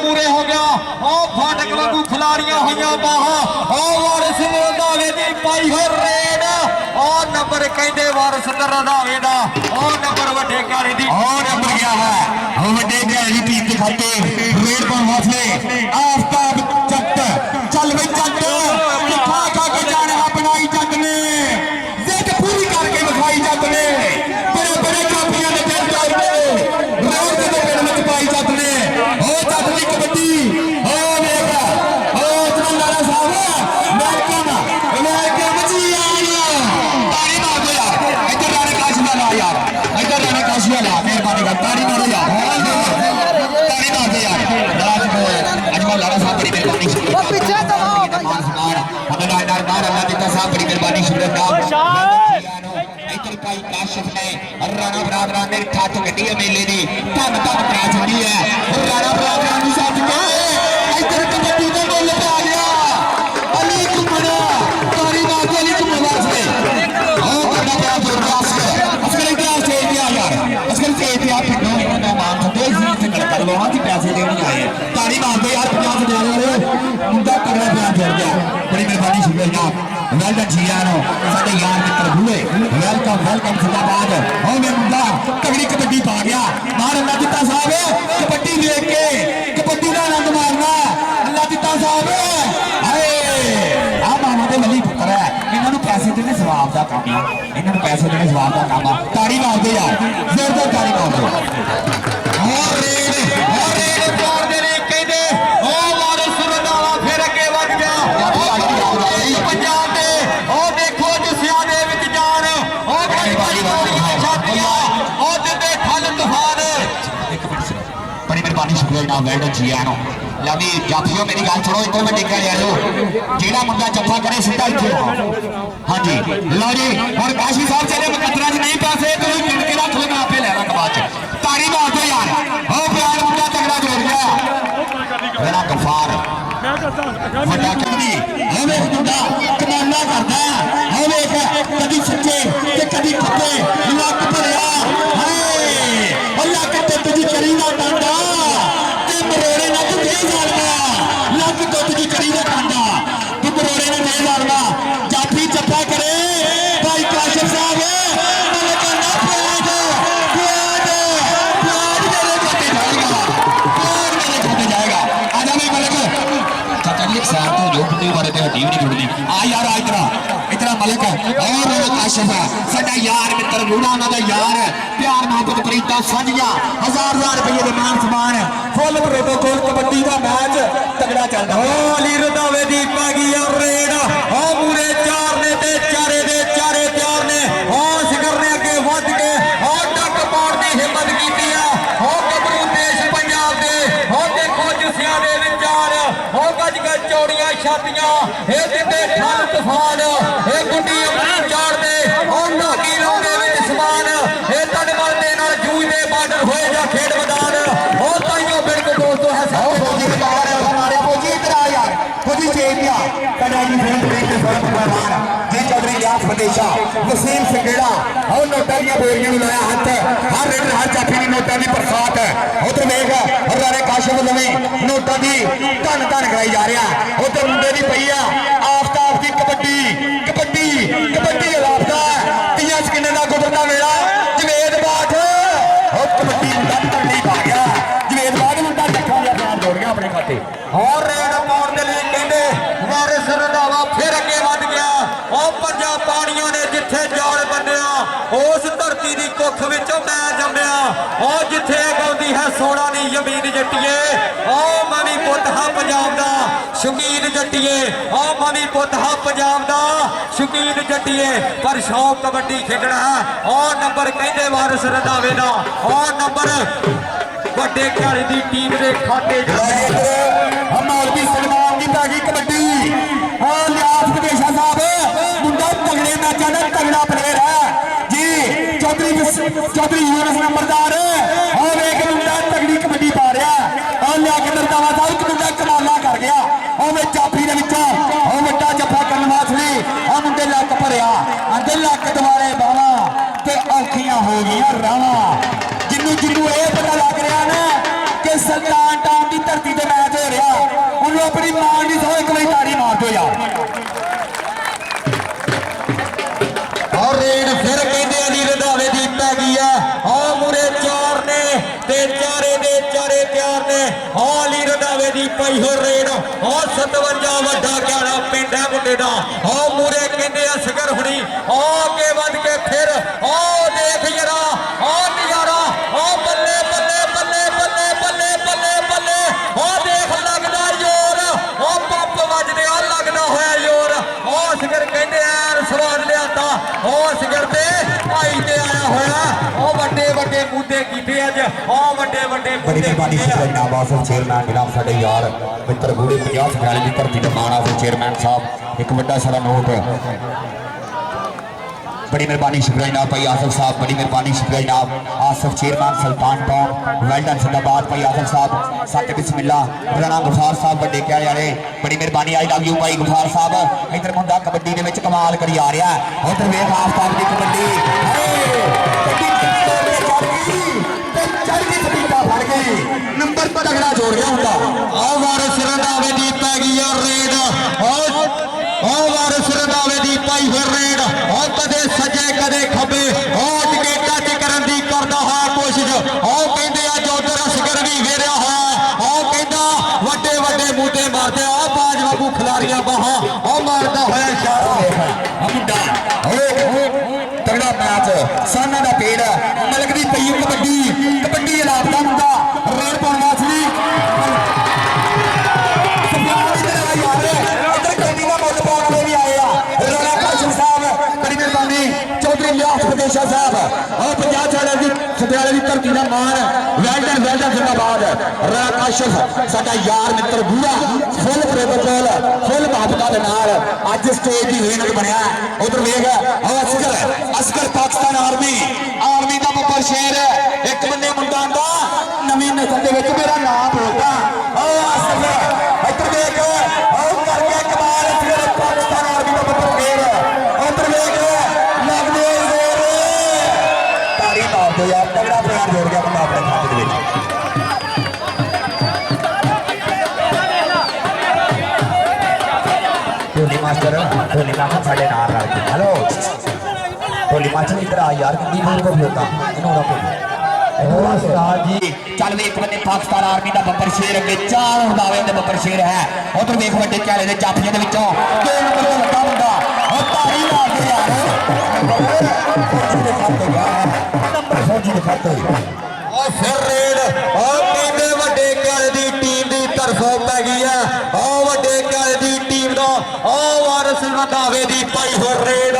मूरे हो गया फाटक वागू खिलाड़ियां हुई बाह वारिस रंधावे की पाई हो रेड नंबर कहते वारिस रंधावे का नंबर वड्डे क्यारे दी नंबर गया है वड्डे क्यारे दी टीम के खाते रेड पर वासले आफ्ताब जट चल बई जट खा खा के जाने बनाई जट ने जिद पूरी करके विखाई जट ने बड़े बड़े काफियां ने दिल चाहते रोड के पेड़ में पाई जट ने जट की कबड्डी लाला साहब वेलकम जी तारी मार दो यार इधर राणे काशिया ला यार इधर राणे काशिया ला मेहरबानी कर तारी मारो यार तारी मार दो यार अजमल लाला साहब बड़ी मेहरबानी शुक्रिया पीछे तो मान सम्मान हमें नार अल्लाह दिता साहब बड़ी मेहरबानी शुक्रिया इधर भाई काशिफ ने राणा बरादरां ने ठाठ गड्डी मेले दी धन धन करा छड़ी है राणा बरादरां दी सच में इधर कबड्डी दे मेले पे आ गया अली कुमड़ा तारी मार दो अली कुमड़ा से बड़ा बड़ा जबरदस्त अस्कर इतिहास से दिया यार अस्कर से इतिहास पिंडों इन्होंने मान सकते हैं से कर लो हां पैसे देने आए तारी मार दो यार 50 दे रहे मुंडा तगड़ा प्यार जोड़ गया बड़ी मेहरबानी शुक्रिया वेलकम जियानो साडे यार मित्र भूले वेलकम जिंदाबाद मेरे मुंडा तगड़ी कबड्डी पा गया मार अल्लाह दिता साहब कबड्डी देख के कबड्डी का आनंद मारना अल्लाह दिता साहब हाय आ मामा दे वली पुत्र है इन्होंने पैसे देने सवाब का काम है इन्होंने पैसे देने सवाब का काम है ताड़ी मार दे यार जोरदार ताड़ी मार दो और रेड प्यार दे रे कहदे वारिस रंधावा फिर अगे वध गया पंजाब दे देखो जसिया दे विच जान छातियां जिंदे ठल तूफान बड़ी मेहरबानी शुक्रिया जनाब वेलकम जी आनो लावी जाफियो मेरी गल सुनो इधर मैं देखा ले लो जेड़ा मुंडा जफ्फा करे सीधा इथे हाँ जी लो जी और काशी साहब चले मुकद्दरा च नहीं पैसे तो गिन के रख लेना आपे ले लांगा बाद च तारी मार दो यार प्यार मुंडा तगड़ा जोड़ गया मेरा गफार वड्डा कबड्डी हमें मुंडा कमाना करदा है हमें कदी सच्चे ते कदी खप्पे लक भरिया हाय अल्लाह के तुझी करी ना डांडा ते मरोड़े ना तू दे जालना लक तो तुझी करी ना डांडा तू मरोड़े ना दे जालना जाफी जफ्फा करे भाई काशिफ साहब मलक ना मेरे खाते जाएगा प्यार मेरे खाते जाएगा आजा मैं मलक चलिए साहब तो जो बुड्ढे बारे ते हड्डी भी नहीं जुड़नी आ यार इतना मलक और काशिफ है साडा यार मित्र रूड़ा ना दा यार है प्यार मोहब्बत प्रीता साझिया हजार रुपये दे मान सम्मान फुल प्रोटोकॉल कबड्डी दा मैच तगड़ा चलदा अली रंधावे दी पै गई रेड मूरे चार ने ते चारे दे चारे तैयार ने शिखर ने अगे वध के डक पाउण दी हिम्मत कीती आ गबरू देश पंजाब दे देखो जसिया दे विचार गज गज चौड़ियां छातियां जिंदे ठल तूफान गुड्डी अपनी चाड़ दे नागी लाउंदे विच समान तड़मल दे नाल जूझदे बार्डर होए जा खेड मैदान ताइयों बिल्कुल दोस्तों है हमारे फौजी इधर आ यार फौजी चेतिया कडाई फिल्म देख के फर्क पहलवान जी चौधरी यास फतेशा वसीम सिंगेड़ा और नोटा दी बोरियां लाया हाथ हर रेडर हर जाफी दी नोटा दी बरसात है उधर देख और राणे काशिफ लवी नोटा दी धन धन कराई जा रहा उधर मुंडे दी पई आ आफ्ताब दी कबड्डी अलाफता तियां स्किने दा गुजरदा वेला जवेद बाठ और कबड्डी मुंडा तगड़ी पा गया जवेद बाठ मुंडा देखा गया प्यार जोड़ गया अपने खाते और रेड पाउण दे लई कहंदे वारिस रंधावा फिर अगे वध गया पंजाब पाणियों ने जिथे जाल बन्निया उस धरती दी कुख विचों मैं जम्मिया जिथे गाउंदी है सोना दी जमीन जट्टिए मैं भी पुत हां पंजाब दा शौकीन जट्टिए मैं भी पुत हां पंजाब दा शौकीन जट्टिए पर शौक कबड्डी खेडना नंबर कहंदे वारिस रंधावे दा नंबर वड्डे घराणे दी टीम दे खाते मौलवी सलमान की पैगी कबड्डी लियास विदेशा साहब मुंडा तगड़े मैचों का तगड़ा प्लेयर है जी चौधरी यूनुस नंबरदार और एक मुंडा तगड़ी कबड्डी पा रहा और लिया के दरदावा साहब एक मुंडा कमाला कर गया और जाफी के वड्डा जफा करने वास्ते मुंडे लक भरिया आंदे लक दुआरे बावा ते औखियां हो गई रावा जिन्नू ये पता लग रहा ना कि सुल्तान टाउन की धरती से मैच हो रहा उन्होंने अपनी मान की सौ एक बार ताड़ी मार दो यार और रेड फिर कहते हैं रंधावे की पै गई है और मुरे चार ने ते चारे दे चारे तैयार ने हाली रंधावे की पई हो रेड और 57 वड्डा ग्याड़ा पिंड है मुंडे दा और मुरे कहते हैं असगर हुणी आगे वध के फिर देख जरा नजारा बल्ले बल्ले बल्ले बल्ले बल्ले बल्ले बल्ले देख लगदा जोर पंप वजदे लगदा होया जोर असगर कहते हैं स्वाद लिया असगर ते भाई ते आया होया वड्डे वड्डे मुद्दे कीते अज वड्डे वड्डे बड़ी मेहरबानी जनाब आसिफ चेयरमैन जनाब साडे यार मित्र बूढ़े 50 सफाले की धरती ते मान आसिफ चेयरमैन साहब एक बड़ा सारा नोट बड़ी मेहरबानी शुक्रिया जनाब भाई आसिफ साहब बड़ी मेहरबानी शुक्रिया जनाब आसिफ चेयरमैन सुल्तान टाउन वेल्डन जिंदाबाद भाई आसिफ साहब सत्य बिस्मिल्ला राणा गुफार साहब बड़े क्या यारे बड़ी मेहरबानी आई लव यू भाई गुफार साहब इधर मुंडा कबड्डी दे विच कमाल करी आ रहा है उधर वेख आफताब की कबड्डी नंबर तगड़ा जोड़ गया होगा वारिस रंधावे दी पै गई रेड वारिस रंधावे दी पाई फिर रेड कदे सजे कदे खबे टिके टच करन दी करदा है कोशिश कहंदे आ जोधर असगर भी घेरिया है कहंदा वड्डे वड्डे मुद्दे मारदे बाज बाबू खिलाड़ियां बाहां मारदा होया इशारा मुंडा तगड़ा मैच साना का पेड़ मलक दी पई कबड्डी कबड्डी लापता मुंडा रेड पाउण वासली चौधरी लियास फतेशा साहब और 50 सत्याले की धरती का मान वेल्डन वेल्डन जिंदाबाद राणा काशिफ साडा यार मित्र बूढ़ा फुल प्रोटोकॉल फुल भावना के नाल अज स्टेज की रेनर बनया उधर वेख असगर असगर पाकिस्तान आर्मी का बब्बर शेर एक बंदे मुंडा आंदा नवीं नस्ल के विच मेरा नाम बोलदा असगर इधर वेख करके कमाल असगर पाकिस्तान आर्मी का बब्बर शेर उधर वेख तो यार तगड़ा प्यार जोड़ गया बंदा अपने खाते में ढोली मास्टर साढ़े नाल रल के हेलो ढोली मास्टर इधर आ यार कितनी दूर को खलोता जी चल वे एक बंदे पाकिस्तान आर्मी का बब्बर शेर अगे चार दावे के बब्बर शेर है उधर वेख वड्डे क्याले के जाफियां के विचों 2 नंबर तो लगा मुंडा और ताड़ी मार दे यार फौजी के खाते फिर रेड कहते वड्डे क्याले दी टीम की तरफों पै गई है वड्डे क्याले दी टीम का वारिस रंधावे दी पाई हो रेड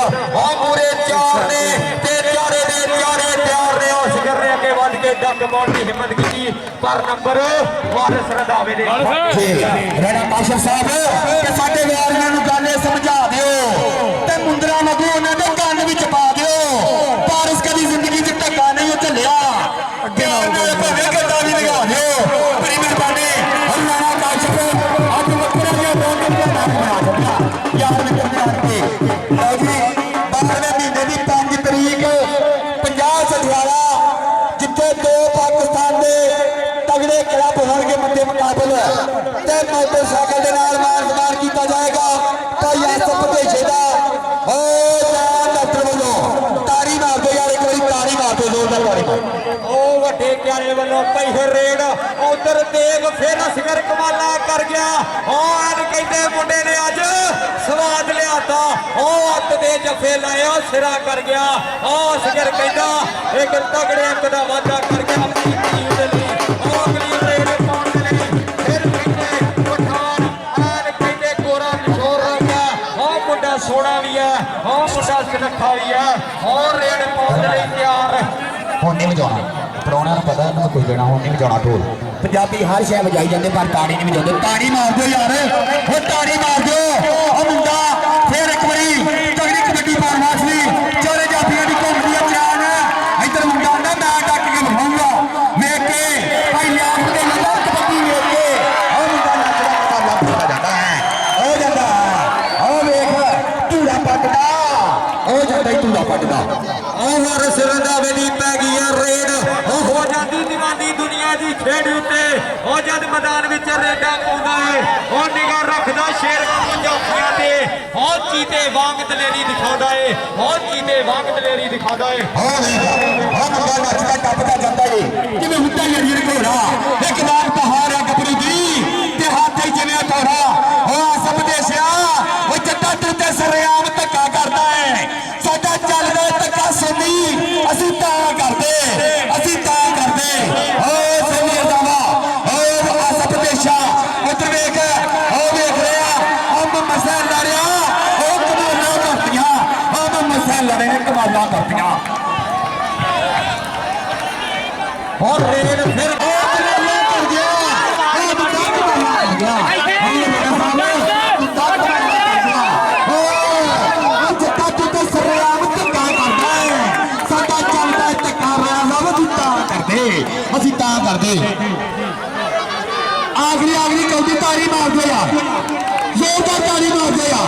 पूरे चार ने ते चारे दे चारे तैयार ने असगर ने अगे वध के डंग मारन की हिम्मत की पर नंबर वारिस रंधावे दे राणा काशिफ साहब के साडे यारियां नूं गल समझा दिओ ते मुंदरा लगू उन्हां दे कंन विच पा दिओ पारस कदी जिंदगी च धक्का नहीं झल्लिया प्यार नाल भावें गड्डा भी लगा दिओ बड़ी मेहरबानी राणा काशिफ अज वक्रा जिहा बोल के नाम बना छड्डिया यार मित्र ने आके लो जी 12वें महीने की 5 तरीक 50 सठियाला जिथे 2 पाकिस्तान के तगड़े क्लब होंगे मध्य मुकाबल ते मोटरसाइकिल के नाल मान सम्मान किया जाएगा भाई आसफ भतेशे का डॉक्टर वालों तारी मार दो यार एक बार तारी मार दो जोरदार तारी मार वड्डे क्याले वालों पई हो रेड उधर देव फिर असगर कमाला कर गया कहते मुंडे ने अज स्वाद लिया अत दे जफे लाया सिरा कर गया असगर कहता एक तगड़े अंक का वादा कर गया अपनी टीम दे लई अगली रेड पाउण दे लई फिर कहते पठान कहते गोरा किशोर हो गया मुंडा सोना भी है मुंडा सुनखा भी है और रेड पाउण दे लई तैयार हुण नहीं बजाना पराउणा नूं पता इन्हां कुछ देना हुण नहीं बजाना ढोल पंजाबी हर शय बजाई जाते पर ताड़ी नहीं बजाते ताड़ी मार दो यार वो ताड़ी मार दो मुंडा फिर एक बारी तगड़ी कबड्डी पाउण वासली चारे जाफियां दी घुमदी है जान इधर मुंडा आंदा मैं डट के विखाऊंगा वेख के भाई लियास के लगा कबड्डी वेख के मुंडा नचदा मुकाबला जाता है हो जाता वेख धूड़ा पटदा हो जाता ही धूड़ा पटदा वारिस रंधावे दी पै गई है रेड हो जाती दीवानी दुनिया दी ਬੇੜੀ ਉੱਤੇ ਉਹ ਜਦ ਮੈਦਾਨ ਵਿੱਚ ਰੇਡਾ ਪਾਉਂਦਾ ਏ ਉਹ ਨਿਗਾਹ ਰੱਖਦਾ ਸ਼ੇਰ ਪੰਜਾਬੀਆਂ ਤੇ ਉਹ ਚੀਤੇ ਵਾਂਗ ਦਲੇਰੀ ਦਿਖਾਉਂਦਾ ਏ ਉਹ ਚੀਤੇ ਵਾਂਗ ਦਲੇਰੀ ਦਿਖਾਉਂਦਾ ਏ ਉਹ ਮੁੰਡਾ ਨੱਚਦਾ ਟੱਪਦਾ ਜਾਂਦਾ ਏ ਜਿਵੇਂ ਹੁੰਦਾ ਯਾਰ ਘੋੜਾ ਇੱਕ ਵਾਰ ਪਹਾੜ ਆ ਗੱਭਰੂ ਦੀ ਤੇ ਹੱਥ ਹੀ ਜਿਵੇਂ ਘੋੜਾ ਉਹ ਸਭ ਦੇਸ਼ਿਆ ਉਹ ਜੱਟਾ ਤੂੰ ਤੇ ਸਰੇਆਮ ਧੱਕਾ ਕਰਦਾ ਏ ਸਾਡਾ ਚੱਲਦਾ ਧੱਕਾ ਸੁਣੀ ਅਸੀਂ ਤਾਂ ਕਰਦੇ ਓ ਸਨੀ ਰਦਾਵਾ ਓ ਆ ਸਭ ਦੇਸ਼ਾ ਉਧਰ ਵੇਖ ਉਹ ਵੇਖ ਰਿਹਾ ਉਹ ਮਸਲ ਲੜਿਆ ਉਹ ਕਮਾਲਾਂ ਕਰਤੀਆਂ ਉਹ ਮਸਲ ਲੜੇ ਨੇ ਕਮਾਲਾਂ ਕਰਤੀਆਂ और रेड फिर ਅਸੀਂ ਤਾਂ ਕਰਦੇ ਆਖਰੀ ਕੌਡੀ ਤਾਰੀ ਮਾਰਦੇ ਆ ਜ਼ੋਰਦਾਰ ਤਾਰੀ ਮਾਰਦੇ ਆ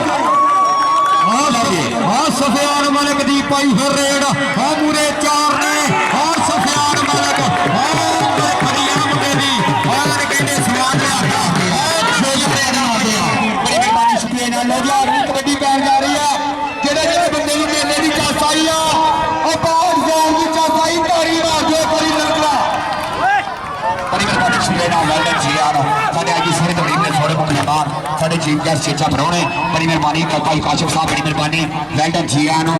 ਆ ਲੱਗੇ ਆ ਸਫਿਆਨ ਮਲਕ ਦੀ ਪਾਈ ਫਿਰ ਰੇਡ ਆ ਮੂਰੇ ਚਾਰ ਨੇ ਆ ਸਫਿਆਨ ਮਲਕ ਆ ਖੜੀਆਂ ਮੁੰਡੇ ਦੀ ਆ ਕਹਿੰਦੇ ਸਵਾਲ ਲਿਆ ਆ ਸ਼ੋਜਰੇ ਨਾ ਆ ਗਿਆ ਬੜੀ ਮਿਹਰਬਾਨੀ ਸ਼ੁਕਰੀਆ ਨਾਲ ਲੋ ਜੀ ਅਗਲੀ ਕਬੱਡੀ ਪੈਣ ਜਾ ਰਹੀ ਆ ਜਿਹੜੇ ਬੰਦੇ ਨੂੰ ਮੇਲੇ ਦੀ ਚਾਸ ਆਈ ਆ ਉਹ ਬਹੁਤ ਜ਼ੋਰ ਦੀ ਚਾਸ ਆਈ ਤਾਰੀ ਮਾਰਦੇ ਕੋਈ ਲੜਕਾ ਬੜੀ ਮਿਹਰਬਾਨੀ ਸ਼ੁਕਰੀਆ ਨਾਲ ਵੈਲਡਨ ਜੀ ਯਾਰ ਸਾਡੇ ਅੱਜ ਸਾਰੇ ਤੋਂ ਨੇ ਥੋੜੇ ਮੁੱਖ ਬਾਹਰ ਸਾਡੇ ਚੀਫ ਗੈਸਟ ਚੇਚਾ ਬਣਾਉਣੇ ਬੜੀ ਮਿਹਰਬਾਨੀ ਭਾਈ ਕਾਸ਼ਫ ਸਾਹਿਬ ਬੜੀ ਮਿਹਰਬਾਨੀ ਵੈਲਡਨ ਜੀ ਆਨ